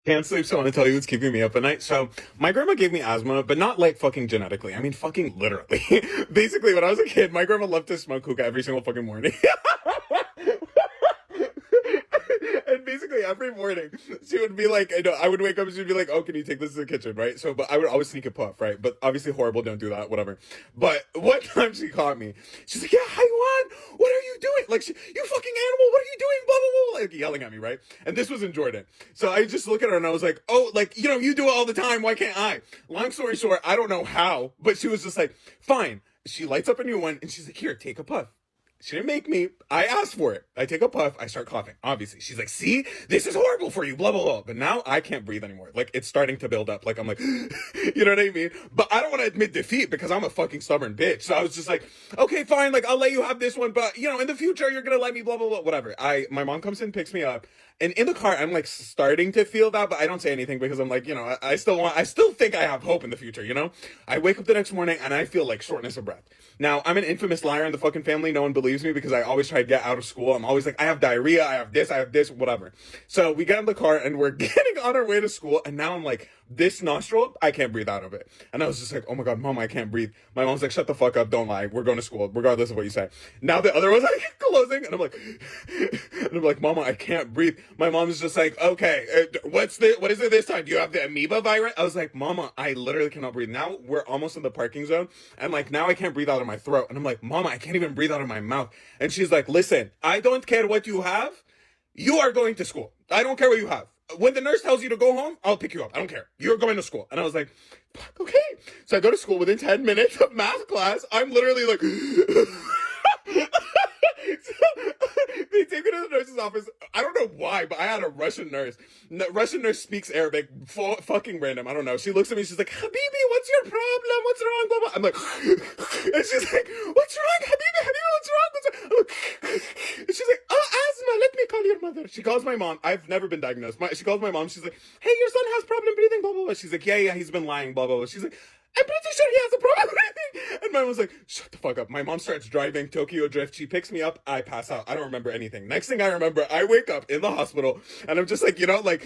Can't sleep, so I want to tell you what's keeping me up at night. So, my grandma gave me asthma, but not like fucking genetically. I mean, fucking literally. Basically, when I was a kid, my grandma loved to smoke hookah every single fucking morning. And basically every morning she would be like, I would wake up and she'd be like, "Oh, can you take this to the kitchen?" Right? So, but I would always sneak a puff, right? But obviously horrible, don't do that, whatever. But one time she caught me, she's like, "Yeah, Haiwan, what are you doing? Like, you fucking animal, what are you doing?" Blah blah blah, like yelling at me, right? And this was in Jordan. So I just look at her and I was like, "Oh, like, you do it all the time. Why can't I?" Long story short, I don't know how, but she was just like, "Fine." She lights up a new one and she's like, "Here, take a puff." She didn't make me. I asked for it. I take a puff. I start coughing. Obviously, she's like, "See, this is horrible for you." Blah blah blah. But now I can't breathe anymore. Like it's starting to build up. Like I'm like, you know what I mean? But I don't want to admit defeat because I'm a fucking stubborn bitch. So I was just like, "Okay, fine. Like I'll let you have this one, but in the future you're gonna let me." Blah blah blah. Whatever. My mom comes in, picks me up, and in the car I'm like starting to feel that, but I don't say anything because I'm like, I still think I have hope in the future. I wake up the next morning and I feel like shortness of breath. Now, I'm an infamous liar in the fucking family. No one believes me because I always try to get out of school. I'm always like, I have diarrhea, I have this, whatever. So we get in the car and we're getting on our way to school. And now I'm like, this nostril, I can't breathe out of it. And I was just like, oh my God, Mom, I can't breathe. My mom's like, shut the fuck up, don't lie. We're going to school, regardless of what you say. Now the other one's like closing. And I'm like, Mama, I can't breathe. My mom's just like, okay, what is it this time? Do you have the amoeba virus? I was like, Mama, I literally cannot breathe. Now we're almost in the parking zone. And like, now I can't breathe out of my throat. And I'm like, Mama, I can't even breathe out of my mouth. And she's like, listen, I don't care what you have. You are going to school. I don't care what you have. When the nurse tells you to go home, I'll pick you up. I don't care. You're going to school. And I was like, okay. So I go to school within 10 minutes of math class. I'm literally like, they take me to the nurse's office. I don't know why, but I had a Russian nurse. Russian nurse speaks Arabic. Fucking random. I don't know. She looks at me. She's like, Habibi, what's your problem? What's wrong? Blah, blah. I'm like, and she's like, what's wrong? Habibi, what's wrong? What's wrong? I'm like, and she's like, oh, asthma. Let me call your mother. She calls my mom. I've never been diagnosed. She calls my mom. She's like, hey, your son has problem breathing. Blah, blah, blah. She's like, yeah, he's been lying. Blah, blah, blah. She's like, I'm pretty sure he has a problem breathing. And my mom's like, shut the fuck up. My mom starts driving Tokyo Drift. She picks me up. I pass out. I don't remember anything. Next thing I remember, I wake up in the hospital and I'm just like, you know what I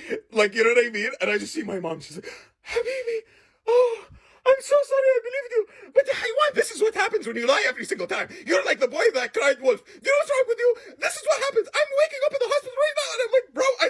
mean? And I just see my mom. She's like, Habibi, oh, I'm so sorry. I believed you. But Haiwan, this is what happens when you lie every single time. You're like the boy that cried wolf. You know what's wrong with you? This is what happens. I'm waking up in the hospital right now and I'm like, bro, I